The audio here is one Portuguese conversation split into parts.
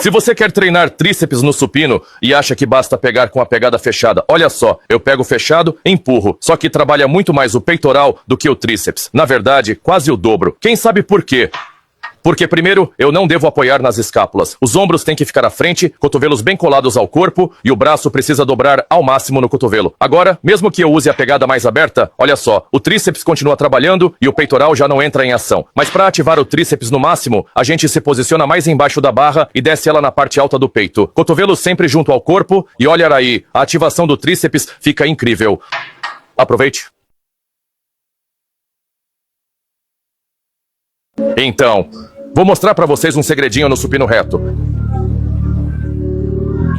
Se você quer treinar tríceps no supino e acha que basta pegar com a pegada fechada, olha só, eu pego fechado, empurro, só que trabalha muito mais o peitoral do que o tríceps. Na verdade, quase o dobro. Quem sabe por quê? Porque primeiro, eu não devo apoiar nas escápulas. Os ombros têm que ficar à frente, cotovelos bem colados ao corpo e o braço precisa dobrar ao máximo no cotovelo. Agora, mesmo que eu use a pegada mais aberta, olha só, o tríceps continua trabalhando e o peitoral já não entra em ação. Mas para ativar o tríceps no máximo, a gente se posiciona mais embaixo da barra e desce ela na parte alta do peito. Cotovelo sempre junto ao corpo e olha aí, a ativação do tríceps fica incrível. Aproveite. Então, vou mostrar pra vocês um segredinho no supino reto.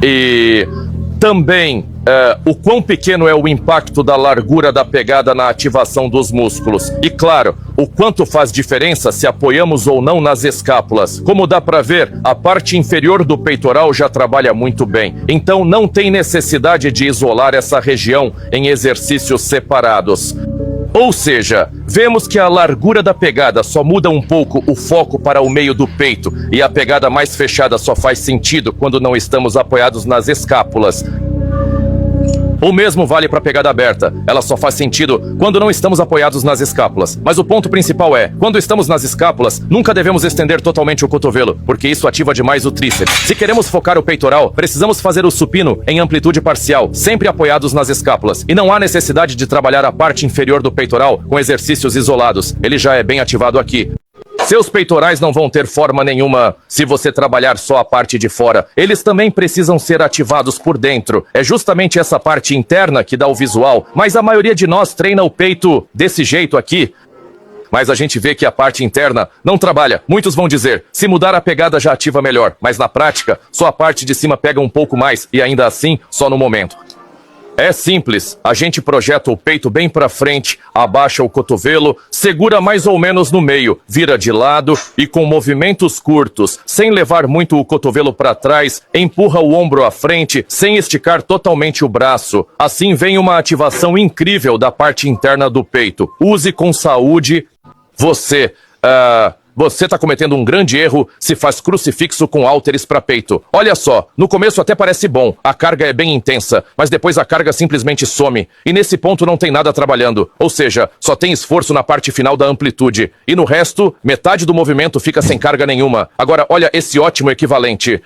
E também o quão pequeno é o impacto da largura da pegada na ativação dos músculos. E claro, o quanto faz diferença se apoiamos ou não nas escápulas. Como dá pra ver, a parte inferior do peitoral já trabalha muito bem. Então não tem necessidade de isolar essa região em exercícios separados. Ou seja, vemos que a largura da pegada só muda um pouco o foco para o meio do peito e a pegada mais fechada só faz sentido quando não estamos apoiados nas escápulas. O mesmo vale para a pegada aberta. Ela só faz sentido quando não estamos apoiados nas escápulas. Mas o ponto principal é, quando estamos nas escápulas, nunca devemos estender totalmente o cotovelo, porque isso ativa demais o tríceps. Se queremos focar o peitoral, precisamos fazer o supino em amplitude parcial, sempre apoiados nas escápulas. E não há necessidade de trabalhar a parte inferior do peitoral com exercícios isolados. Ele já é bem ativado aqui. Seus peitorais não vão ter forma nenhuma se você trabalhar só a parte de fora. Eles também precisam ser ativados por dentro. É justamente essa parte interna que dá o visual, mas a maioria de nós treina o peito desse jeito aqui. Mas a gente vê que a parte interna não trabalha. Muitos vão dizer, se mudar a pegada já ativa melhor. Mas na prática, só a parte de cima pega um pouco mais e ainda assim, só no momento. É simples, a gente projeta o peito bem pra frente, abaixa o cotovelo, segura mais ou menos no meio, vira de lado e com movimentos curtos, sem levar muito o cotovelo pra trás, empurra o ombro à frente, sem esticar totalmente o braço. Assim vem uma ativação incrível da parte interna do peito. Use com saúde. Você tá cometendo um grande erro se faz crucifixo com hálteres para peito. Olha só, no começo até parece bom, a carga é bem intensa, mas depois a carga simplesmente some. E nesse ponto não tem nada trabalhando, ou seja, só tem esforço na parte final da amplitude. E no resto, metade do movimento fica sem carga nenhuma. Agora, olha esse ótimo equivalente.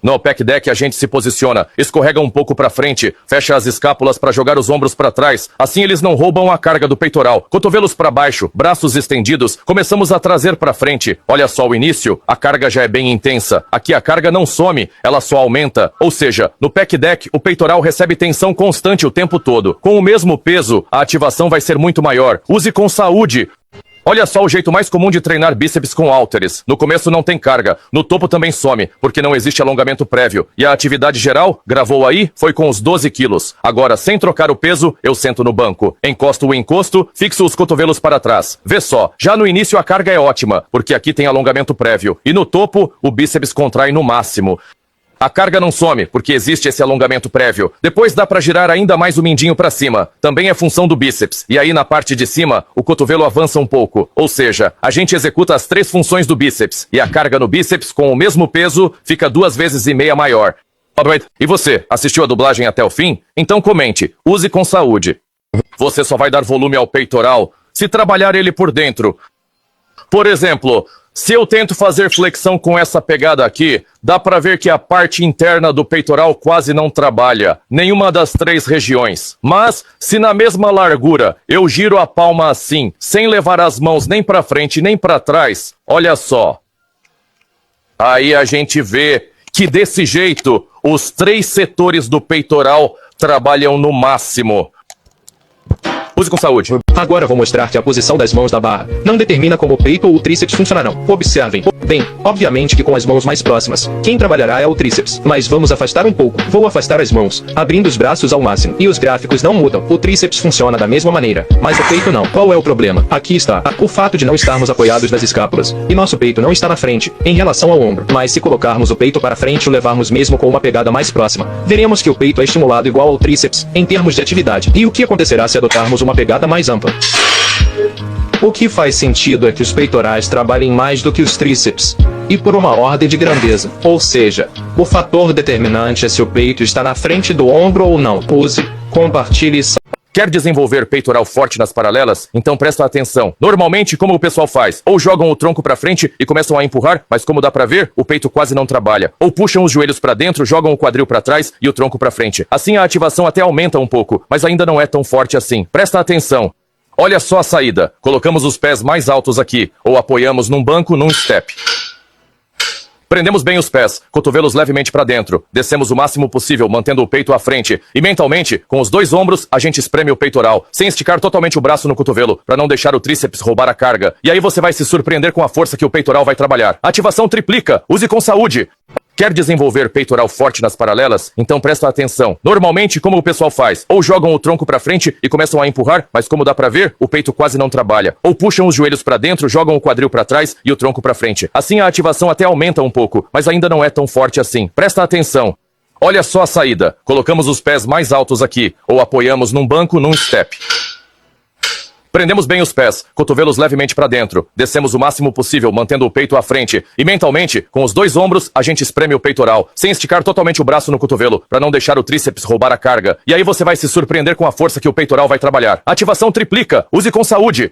No pec deck a gente se posiciona, escorrega um pouco pra frente, fecha as escápulas para jogar os ombros pra trás, assim eles não roubam a carga do peitoral. Cotovelos pra baixo, braços estendidos, começamos a trazer pra frente. Olha só o início, a carga já é bem intensa. Aqui a carga não some, ela só aumenta. Ou seja, no pec deck o peitoral recebe tensão constante o tempo todo. Com o mesmo peso, a ativação vai ser muito maior. Use com saúde. Olha só o jeito mais comum de treinar bíceps com hálteres. No começo não tem carga, no topo também some, porque não existe alongamento prévio. E a atividade geral, gravou aí, foi com os 12 quilos. Agora, sem trocar o peso, eu sento no banco. Encosto o encosto, fixo os cotovelos para trás. Vê só, já no início a carga é ótima, porque aqui tem alongamento prévio. E no topo, o bíceps contrai no máximo. A carga não some, porque existe esse alongamento prévio. Depois dá pra girar ainda mais o mindinho pra cima. Também é função do bíceps. E aí na parte de cima, o cotovelo avança um pouco. Ou seja, a gente executa as 3 funções do bíceps. E a carga no bíceps, com o mesmo peso, fica 2,5 vezes maior. E você, assistiu a dublagem até o fim? Então comente. Use com saúde. Você só vai dar volume ao peitoral se trabalhar ele por dentro. Por exemplo, se eu tento fazer flexão com essa pegada aqui, dá pra ver que a parte interna do peitoral quase não trabalha, nenhuma das 3 regiões. Mas, se na mesma largura eu giro a palma assim, sem levar as mãos nem pra frente nem pra trás, olha só. Aí a gente vê que desse jeito, os 3 setores do peitoral trabalham no máximo. Use com saúde. Agora vou mostrar que a posição das mãos da barra não determina como o peito ou o tríceps funcionarão. Observem. Bem, obviamente que com as mãos mais próximas, quem trabalhará é o tríceps. Mas vamos afastar um pouco. Vou afastar as mãos, abrindo os braços ao máximo. E os gráficos não mudam. O tríceps funciona da mesma maneira, mas o peito não. Qual é o problema? Aqui está. O fato de não estarmos apoiados nas escápulas. E nosso peito não está na frente, em relação ao ombro. Mas se colocarmos o peito para frente e o levarmos mesmo com uma pegada mais próxima, veremos que o peito é estimulado igual ao tríceps, em termos de atividade. E o que acontecerá se adotarmos uma pegada mais ampla? O que faz sentido é que os peitorais trabalhem mais do que os tríceps. e por uma ordem de grandeza. Ou seja, o fator determinante é se o peito está na frente do ombro ou não. Use, compartilhe e Quer desenvolver peitoral forte nas paralelas? Então presta atenção. Normalmente, como o pessoal faz? Ou jogam o tronco pra frente e começam a empurrar, mas como dá pra ver, o peito quase não trabalha. Ou puxam os joelhos pra dentro, jogam o quadril pra trás e o tronco pra frente. Assim a ativação até aumenta um pouco, mas ainda não é tão forte assim. Presta atenção. Olha só a saída. Colocamos os pés mais altos aqui, ou apoiamos num banco num step. Prendemos bem os pés, cotovelos levemente para dentro. Descemos o máximo possível, mantendo o peito à frente. E mentalmente, com os dois ombros, a gente espreme o peitoral, sem esticar totalmente o braço no cotovelo, para não deixar o tríceps roubar a carga. E aí você vai se surpreender com a força que o peitoral vai trabalhar. Ativação triplica. Use com saúde. Quer desenvolver peitoral forte nas paralelas? Então presta atenção. Normalmente, como o pessoal faz? Ou jogam o tronco pra frente e começam a empurrar, mas como dá pra ver, o peito quase não trabalha. Ou puxam os joelhos pra dentro, jogam o quadril pra trás e o tronco pra frente. Assim a ativação até aumenta um pouco, mas ainda não é tão forte assim. Presta atenção. Olha só a saída. Colocamos os pés mais altos aqui, ou apoiamos num banco num step. Prendemos bem os pés, cotovelos levemente para dentro. Descemos o máximo possível, mantendo o peito à frente. E mentalmente, com os dois ombros, a gente espreme o peitoral, sem esticar totalmente o braço no cotovelo, para não deixar o tríceps roubar a carga. E aí você vai se surpreender com a força que o peitoral vai trabalhar. Ativação triplica. Use com saúde.